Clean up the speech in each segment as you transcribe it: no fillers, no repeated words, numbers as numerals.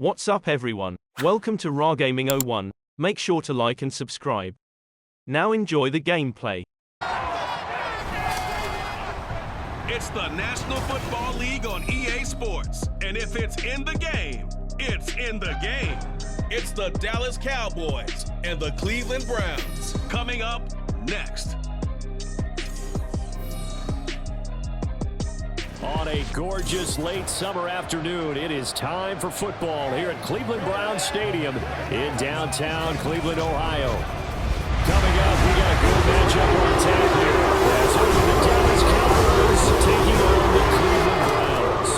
What's up everyone? Welcome to Raw Gaming 01. Make sure to like and subscribe. Now enjoy the gameplay. It's the National Football League on EA Sports. And if it's in the game, it's in the game. It's the Dallas Cowboys and the Cleveland Browns. Coming up next. On a gorgeous late summer afternoon, it is time for football here at Cleveland Browns Stadium in downtown Cleveland, Ohio. Coming up, we got a good matchup on tap here. As it'll be the Dallas Cowboys taking on the Cleveland Browns.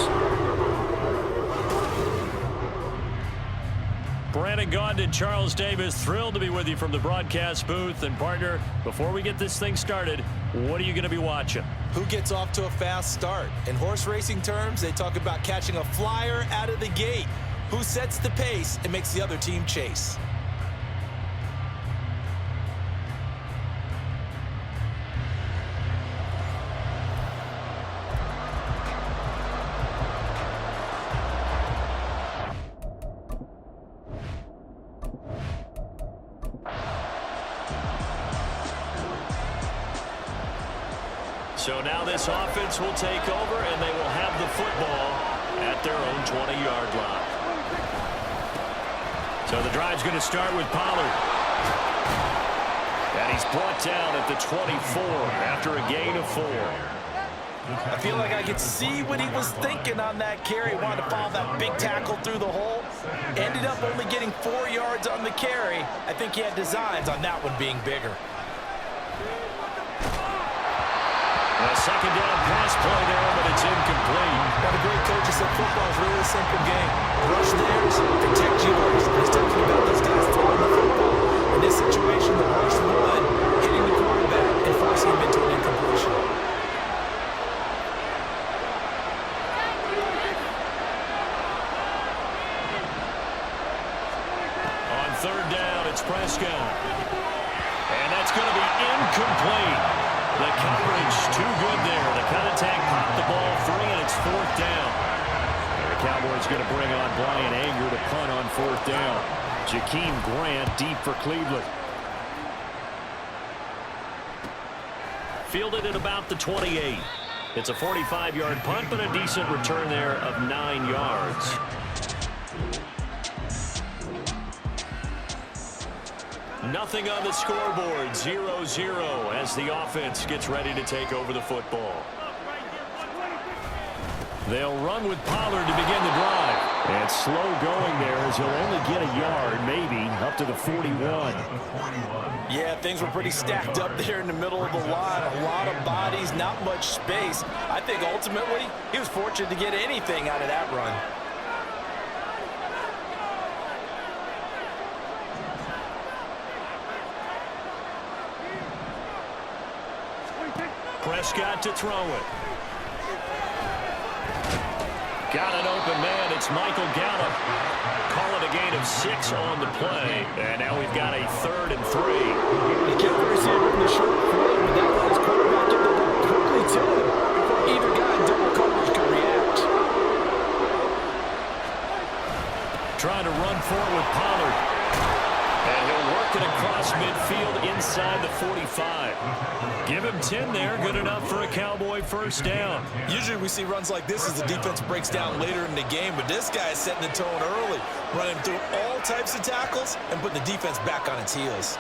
Brandon Gaudin and Charles Davis, thrilled to be with you from the broadcast booth. And partner, before we get this thing started, what are you going to be watching? Who gets off to a fast start? In horse racing terms, they talk about catching a flyer out of the gate. Who sets the pace and makes the other team chase? So now this offense will take over, and they will have the football at their own 20-yard line. So the drive's going to start with Pollard. And he's brought down at the 24 after a gain of 4. I feel like I could see what he was thinking on that carry. Wanted to follow that big tackle through the hole. Ended up only getting 4 yards on the carry. I think he had designs on that one being bigger. A second down pass play there, but it's incomplete. Got a great coach who said football is really a simple game. Rush theirs, protect yours. He's talking about those guys throwing the football. In this situation, the worst one, hitting the quarterback and forcing him into an incompletion. On third down, it's Prescott. And that's going to be incomplete. The coverage too good there. The contact popped the ball free, and it's 4th down. And the Cowboys going to bring on Brian Anger to punt on 4th down. Jakeem Grant deep for Cleveland. Fielded at about the 28. It's a 45-yard punt, but a decent return there of 9 yards. Nothing on the scoreboard, 0-0 as the offense gets ready to take over the football. They'll run with Pollard to begin the drive. And slow going there as he'll only get a yard, maybe, up to the 41. Yeah, things were pretty stacked up there in the middle of the line. A lot of bodies, not much space. I think ultimately he was fortunate to get anything out of that run. Prescott to throw it. Got an open man. It's Michael Gallup. Call it a gain of 6 on the play. And now we've got a 3rd and 3. He kept the receiver in the short field, but that was his quarterback in the ball quickly to him before either guy in double coverage could react. Trying to run forward with Pollard. And he'll work it across midfield inside the 45. Give him 10 there. Good enough for a Cowboy first down. Usually we see runs like this as the defense breaks down later in the game, but this guy is setting the tone early, running through all types of tackles and putting the defense back on its heels.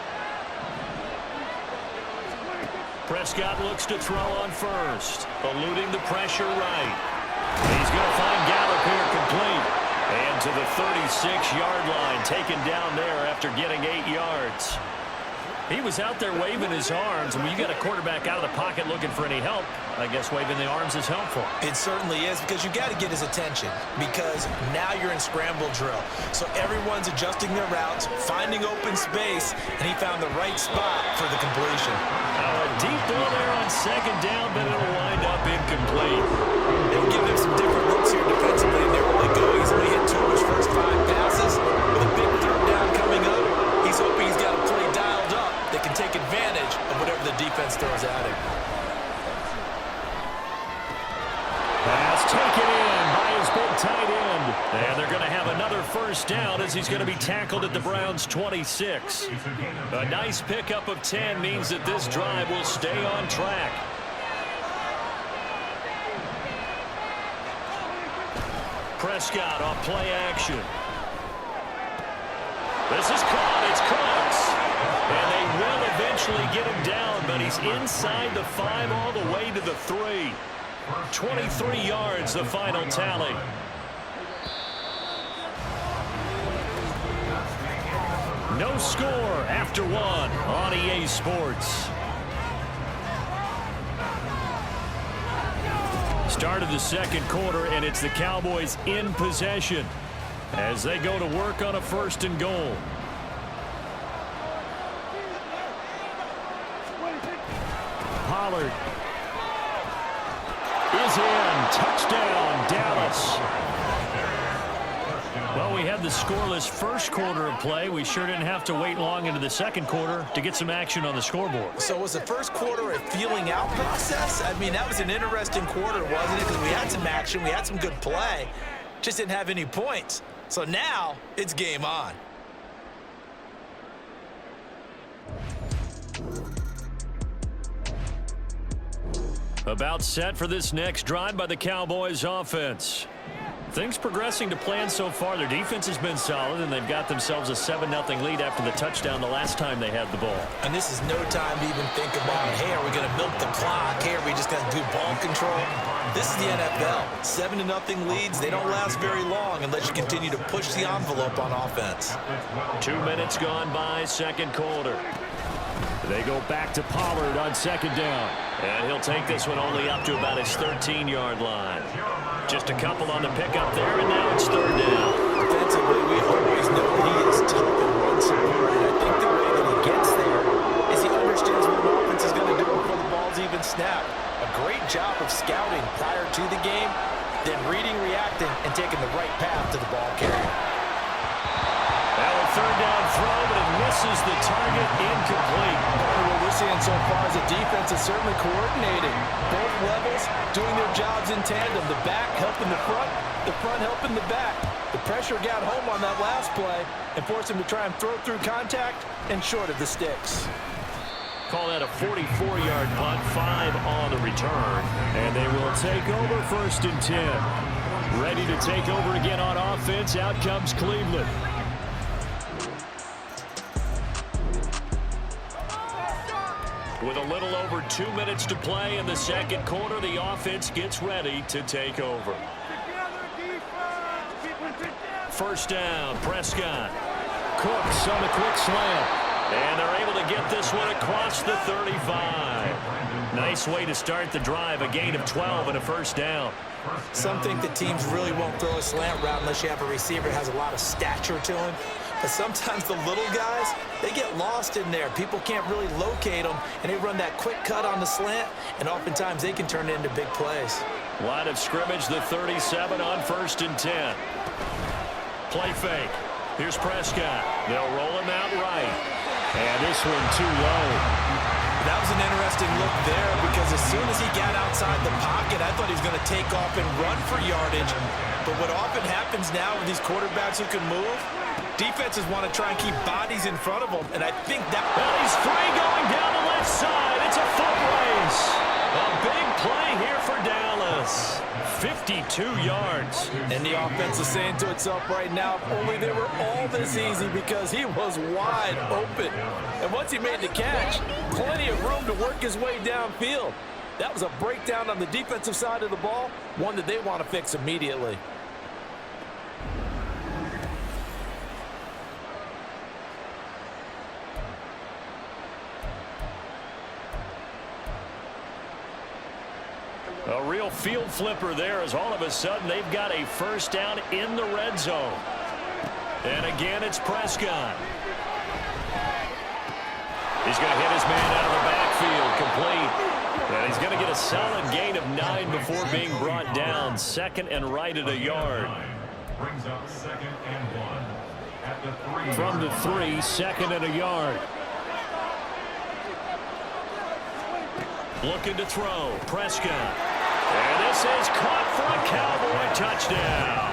Prescott looks to throw on first, eluding the pressure right. He's going to find Gallup here complete. And to the 36-yard line, taken down there after getting 8 yards. He was out there waving his arms, and when you got a quarterback out of the pocket looking for any help, I guess waving the arms is helpful. It certainly is, because you got to get his attention, because now you're in scramble drill. So everyone's adjusting their routes, finding open space, and he found the right spot for the completion. A deep ball there on 2nd down, but it'll wind up incomplete. They'll give him some different looks here defensively in their early go. He's only hit 2 of his first 5 passes. With a big 3rd down coming up, he's hoping he's got a play dialed up that can take advantage of whatever the defense throws at him. Pass taken in by his big tight end. And they're going to have another 1st first down as he's going to be tackled at the Browns' 26. A nice pickup of 10 means that this drive will stay on track. Prescott off play action. This is caught. It's Cooks. And they will eventually get him down, but he's inside the 5 all the way to the 3. 23 yards, the final tally. No score after 1 on EA Sports. Start of the second quarter, and it's the Cowboys in possession as they go to work on a 1st and goal. Pollard is in. Touchdown, Dallas. Well, we had the scoreless first quarter of play. We sure didn't have to wait long into the second quarter to get some action on the scoreboard. So was the first quarter a feeling out process? I mean, that was an interesting quarter, wasn't it? Because we had some action, we had some good play, just didn't have any points. So now it's game on. About set for this next drive by the Cowboys offense. Things progressing to plan so far. Their defense has been solid, and they've got themselves a 7-0 lead after the touchdown the last time they had the ball. And this is no time to even think about, hey, are we going to milk the clock? Hey, are we just going to do ball control? This is the NFL. 7-0 leads, they don't last very long unless you continue to push the envelope on offense. 2 minutes gone by, second quarter. They go back to Pollard on second down. And he'll take this one only up to about his 13-yard line. Just a couple on the pickup there, and now it's third down. Defensively, we always know he is tough and run support. And I think the way that he gets there is he understands what an offense is going to do before the ball's even snapped. A great job of scouting prior to the game, then reading, reacting, and taking the right path to the ball carrier. Now a third down throw, but it misses the target, incomplete. What we're seeing so far is the defense is certainly coordinating. Both levels doing their jobs in tandem. The back helping the front helping the back. The pressure got home on that last play and forced him to try and throw through contact and short of the sticks. Call that a 44-yard punt, 5 on the return. And they will take over 1st and 10. Ready to take over again on offense. Out comes Cleveland. With a little over 2 minutes to play in the second quarter, the offense gets ready to take over. First down, Prescott. Cooks on the quick slant. And they're able to get this one across the 35. Nice way to start the drive, a gain of 12 and a first down. Some think the teams really won't throw a slant route unless you have a receiver that has a lot of stature to him. But sometimes the little guys, they get lost in there. People can't really locate them, and they run that quick cut on the slant, and oftentimes they can turn it into big plays. Line of scrimmage, the 37 on 1st and 10. Play fake. Here's Prescott. They'll roll him out right. And this one too low. That was an interesting look there because as soon as he got outside the pocket, I thought he was going to take off and run for yardage. But what often happens now with these quarterbacks who can move, defenses want to try and keep bodies in front of them, and I think that... Well, he's free going down the left side. It's a foot race. A big play here for Dallas. 52 yards. And the offense is saying to itself right now, if only they were all this easy because he was wide open. And once he made the catch, plenty of room to work his way downfield. That was a breakdown on the defensive side of the ball, one that they want to fix immediately. A real field flipper there as all of a sudden they've got a first down in the red zone. And again, it's Prescott. He's going to hit his man out of the backfield, complete. And he's going to get a solid gain of 9 before being brought down. 2nd and right at a yard. Brings up 2nd and 1 at the 3. From the 3, 2nd and a yard. Looking to throw, Prescott. And this is caught for a Cowboy touchdown.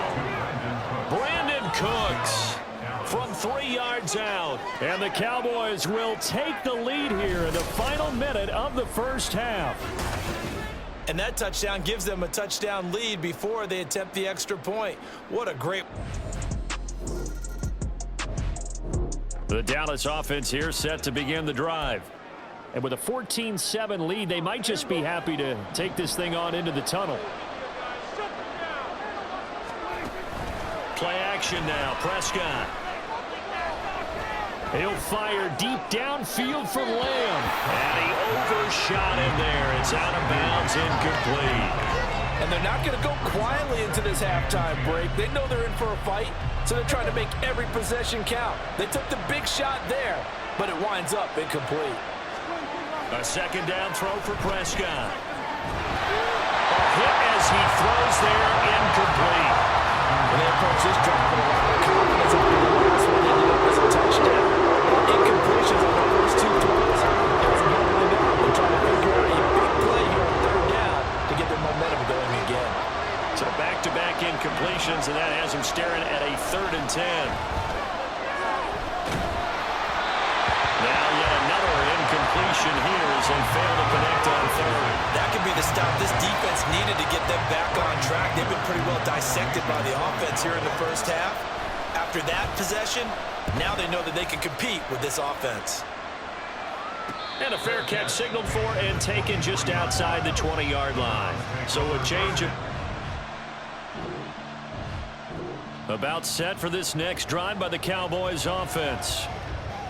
Brandon Cooks from 3 yards out. And the Cowboys will take the lead here in the final minute of the first half. And that touchdown gives them a touchdown lead before they attempt the extra point. What a great... The Dallas offense here set to begin the drive. And with a 14-7 lead, they might just be happy to take this thing on into the tunnel. Play action now. Prescott. He'll fire deep downfield for Lamb. And he overshot him there. It's out of bounds, incomplete. And they're not going to go quietly into this halftime break. They know they're in for a fight, so they're trying to make every possession count. They took the big shot there, but it winds up incomplete. A second down throw for Prescott. A hit as he throws there, incomplete. And they approach this drive with a lot of confidence after the last one ended up as a touchdown. Incompletions on the first 2 throws. As a doubling up and trying to figure out a big play here on third down to get their momentum going again. So back-to-back incompletions, and that has them staring at a 3rd and 10. Now yet another incompletion here as they fail to connect on 3rd. That could be the stop this defense needed to get them back on track. They've been pretty well dissected by the offense here in the first half. After that possession, now they know that they can compete with this offense. And a fair catch signaled for and taken just outside the 20-yard line. So a change of... About set for this next drive by the Cowboys offense.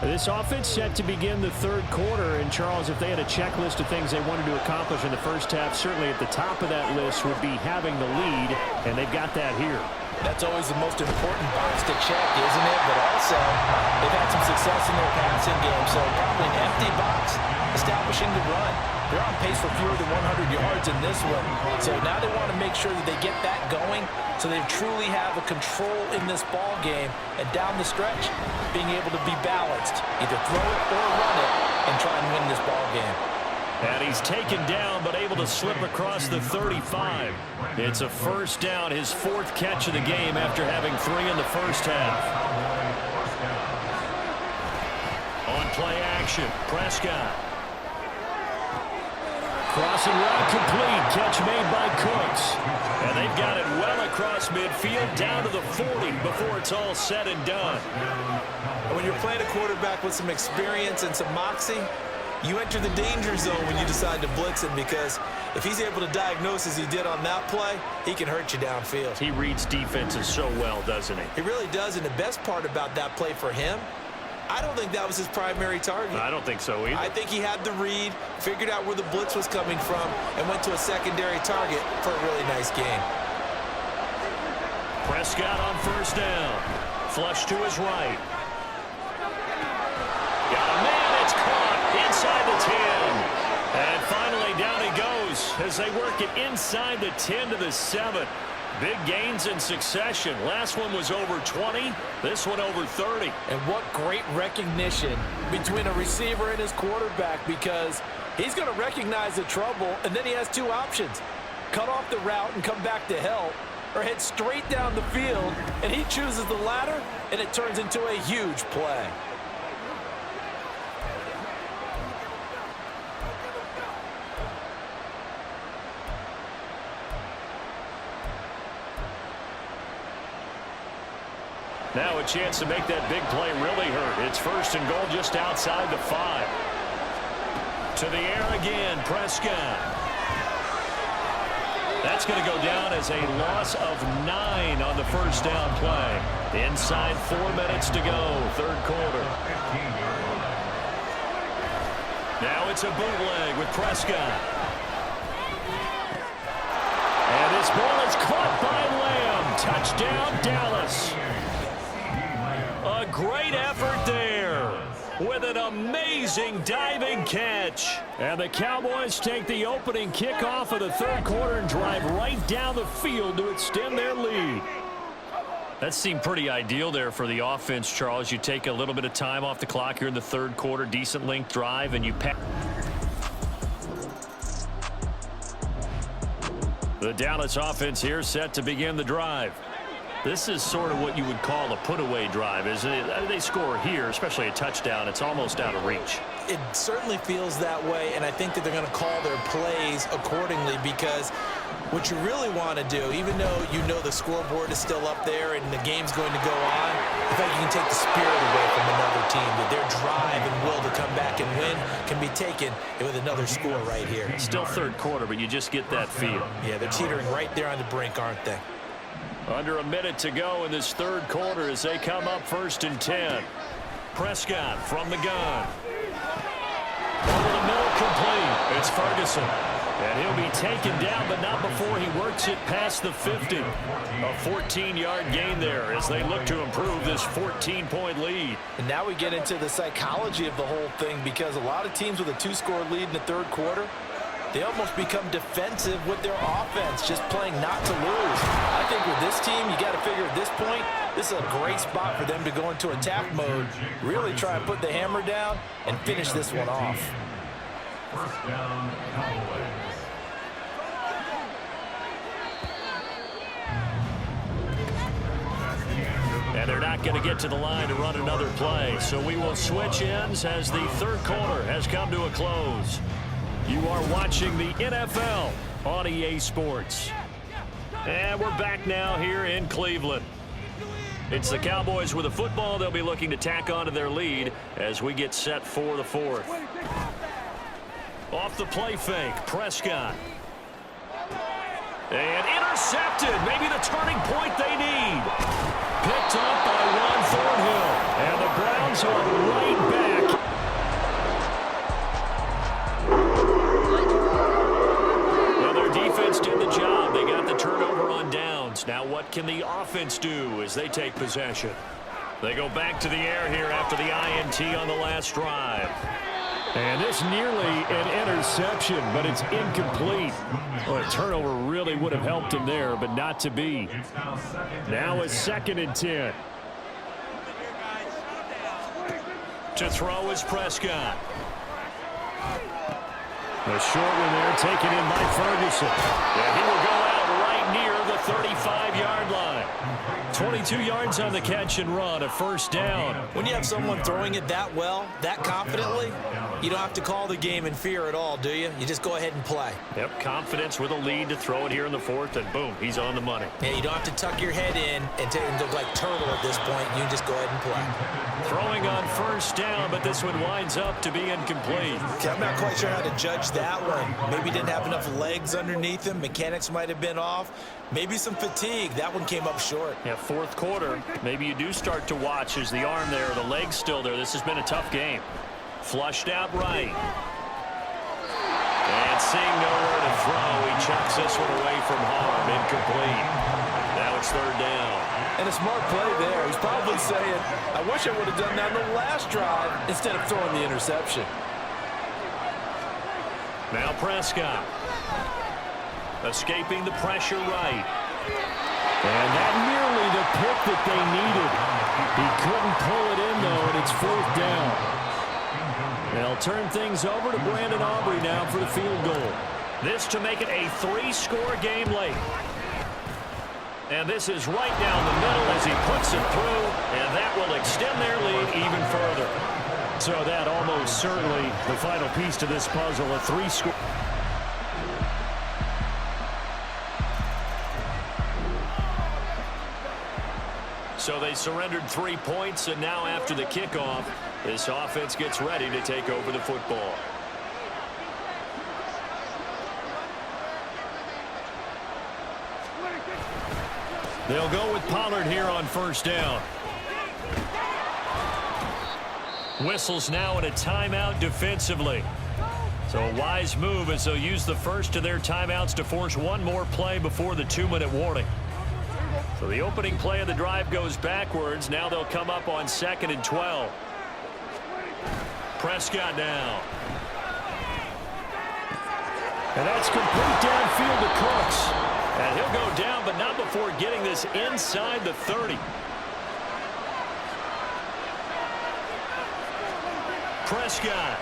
This offense set to begin the 3rd quarter. And, Charles, if they had a checklist of things they wanted to accomplish in the first half, certainly at the top of that list would be having the lead, and they've got that here. That's always the most important box to check, isn't it? But also, they've had some success in their passing game, so probably an empty box establishing the run. They're on pace for fewer than 100 yards in this one. So now they want to make sure that they get that going so they truly have a control in this ball game. And down the stretch, being able to be balanced. Either throw it or run it and try and win this ball game. And he's taken down but able to slip across the 35. It's a first down, his 4th catch of the game after having 3 in the first half. On play action, Prescott. Crossing route complete. Catch made by Cooks. And they've got it well across midfield down to the 40 before it's all said and done. When you're playing a quarterback with some experience and some moxie, you enter the danger zone when you decide to blitz him, because if he's able to diagnose as he did on that play, he can hurt you downfield. He reads defenses so well, doesn't he? He really does, and the best part about that play for him, I don't think that was his primary target. I don't think so either. I think he had the read, figured out where the blitz was coming from, and went to a secondary target for a really nice game. Prescott on first down. Flush to his right. Got a man, it's caught inside the 10. And finally down he goes as they work it inside the 10 to the 7. Big gains in succession. Last one was over 20. This one over 30. And what great recognition between a receiver and his quarterback, because he's going to recognize the trouble, and then he has 2 options. Cut off the route and come back to help, or head straight down the field, and he chooses the latter, and it turns into a huge play. Now a chance to make that big play really hurt. It's first and goal just outside the 5. To the air again, Prescott. That's going to go down as a loss of 9 on the first down play. Inside 4 minutes to go, 3rd quarter. Now it's a bootleg with Prescott. And this ball is caught by Lamb. Touchdown, Dallas. A great effort there with an amazing diving catch. And the Cowboys take the opening kickoff of the 3rd quarter and drive right down the field to extend their lead. That seemed pretty ideal there for the offense, Charles. You take a little bit of time off the clock here in the 3rd quarter, decent length drive, and you pass. The Dallas offense here set to begin the drive. This is sort of what you would call a put-away drive, isn't it? I mean, they score here, especially a touchdown. It's almost out of reach. It certainly feels that way, and I think that they're going to call their plays accordingly, because what you really want to do, even though you know the scoreboard is still up there and the game's going to go on, I think you can take the spirit away from another team, that their drive and will to come back and win can be taken with another score right here. It's still third quarter, but you just get that feel. Yeah, they're teetering right there on the brink, aren't they? Under a minute to go in this third quarter as they come up 1st and 10. Prescott from the gun. Over the middle, complete. It's Ferguson. And he'll be taken down, but not before he works it past the 50. A 14-yard gain there as they look to improve this 14-point lead. And now we get into the psychology of the whole thing, because a lot of teams with a 2-score lead in the third quarter, they almost become defensive with their offense, just playing not to lose. I think with this team, you got to figure at this point, this is a great spot for them to go into attack mode, really try and put the hammer down and finish this one off. First down, Cowboys. And they're not going to get to the line to run another play. So we will switch ends as the third quarter has come to a close. You are watching the NFL on EA Sports. And we're back now here in Cleveland. It's the Cowboys with a football. They'll be looking to tack onto their lead as we get set for the fourth. Off the play fake, Prescott. And intercepted. Maybe the turning point they need. Picked up by Ron Thornhill. And the Browns are right back. Well, their defense did the job. They got the turnover on downs. Now what can the offense do as they take possession? They go back to the air here after the INT on the last drive. And this nearly an interception, but it's incomplete. Well, a turnover really would have helped him there, but not to be. Now it's 2nd and 10. To throw is Prescott. A short one there taken in by Ferguson. And he will go out right near the 35-yard line. 22 yards on the catch and run, a first down. When you have someone throwing it that well, that confidently, you don't have to call the game in fear at all, do you? You just go ahead and play. Yep, confidence with a lead to throw it here in the fourth, and boom, he's on the money. Yeah, you don't have to tuck your head in and look like turtle at this point. You just go ahead and play. Throwing on first down, but this one winds up to be incomplete. Okay, I'm not quite sure how to judge that one. Maybe didn't have enough legs underneath him. Mechanics might have been off. Maybe some fatigue. That one came up short. Yeah, fourth quarter, maybe you do start to watch as the arm there, the leg's still there. This has been a tough game. Flushed out right. And seeing nowhere to throw, he chucks this one away from harm. Incomplete. Now it's third down. And a smart play there. He's probably saying, I wish I would have done that on the last drive instead of throwing the interception. Now Prescott. Escaping the pressure right. And that nearly the pick that they needed. He couldn't pull it in, though, and it's fourth down. They'll turn things over to Brandon Aubrey now for the field goal. This to make it a 3-score game late. And this is right down the middle as he puts it through, and that will extend their lead even further. So that almost certainly the final piece to this puzzle, a 3-score. So they surrendered 3 points, and now after the kickoff, this offense gets ready to take over the football. They'll go with Pollard here on first down. Whistles now in a timeout defensively. So a wise move as they'll use the first of their timeouts to force one more play before the 2-minute warning. So the opening play of the drive goes backwards. Now they'll come up on 2nd and 12. Prescott now. And that's complete downfield to Cooks. And he'll go down, but not before getting this inside the 30. Prescott.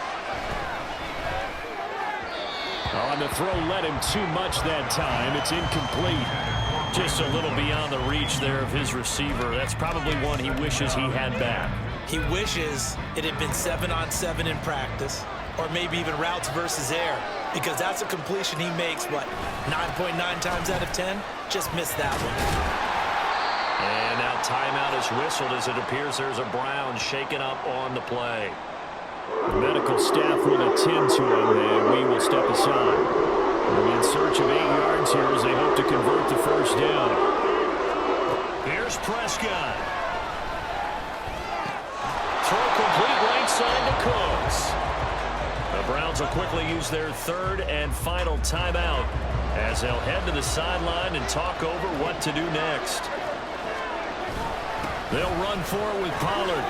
On the throw, led him too much that time. It's incomplete. Just a little beyond the reach there of his receiver. That's probably one he wishes he had back. He wishes it had been 7-on-7 in practice, or maybe even routes versus air, because that's a completion he makes, what, 9.9 times out of 10? Just missed that one. And now timeout is whistled as it appears there's a Brown shaken up on the play. The medical staff will attend to him, and we will step aside. We're in search of 8 yards here as they hope to convert the first down. Here's Prescott. Throw complete right side to Cooks. The Browns will quickly use their third and final timeout as they'll head to the sideline and talk over what to do next. They'll run for it with Pollard.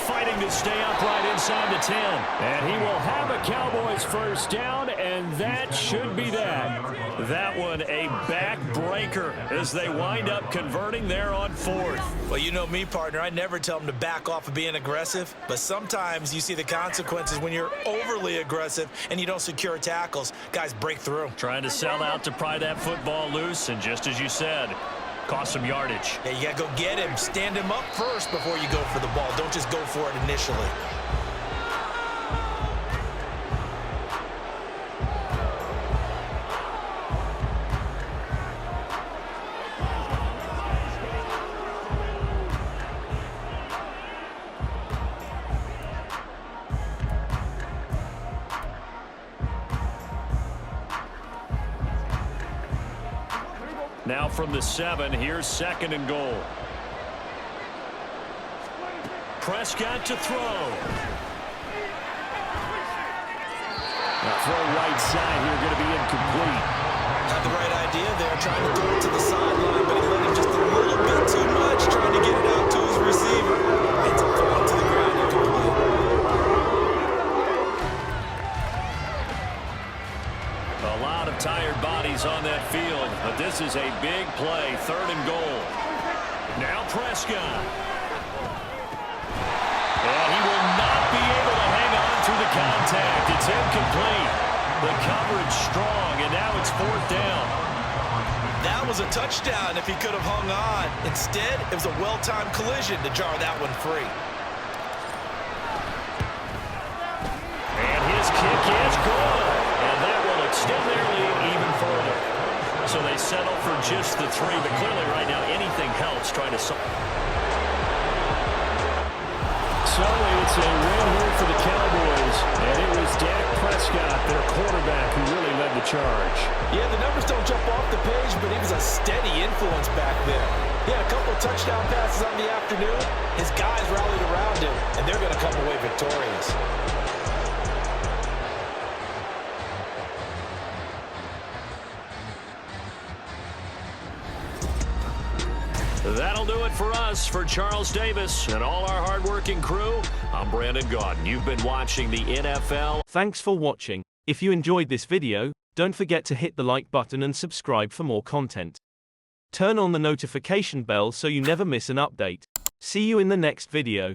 Fighting to stay upright inside the 10. And he will have a Cowboys first down, and that should be that. That one a backbreaker as they wind up converting there on fourth. Well, you know me, partner. I never tell them to back off of being aggressive, but sometimes you see the consequences when you're overly aggressive and you don't secure tackles. Guys break through. Trying to sell out to pry that football loose, and just as you said, cost some yardage. Yeah, you got to go get him. Stand him up first before you go for the ball. Don't just go for it initially. Now from the 7, here's 2nd and goal. Prescott to throw. The throw right side here going to be incomplete. Had the right idea there, trying to throw it to the sideline, but he let him just a little bit too much, trying to get it out to his receiver. It's a throw to the ground, incomplete. A lot of tired bodies on that field, but this is a big play, 3rd and goal. Now Prescott. And he will not be able to hang on through the contact. It's incomplete. The coverage strong, and now it's 4th down. That was a touchdown if he could have hung on. Instead, it was a well-timed collision to jar that one free. And his kick is good. And that will extend their lead even further. So they settle for just the 3, but clearly right now anything helps trying to... So it's a win here for the Cowboys, and it was Dak Prescott, their quarterback, who really led the charge. Yeah, the numbers don't jump off the page, but he was a steady influence back there. He had a couple of touchdown passes on the afternoon. His guys rallied around him, and they're going to come away victorious. That'll do it for us. For Charles Davis and all our hardworking crew, I'm Brandon Gaudin. You've been watching the NFL. Thanks for watching. If you enjoyed this video, don't forget to hit the like button and subscribe for more content. Turn on the notification bell so you never miss an update. See you in the next video.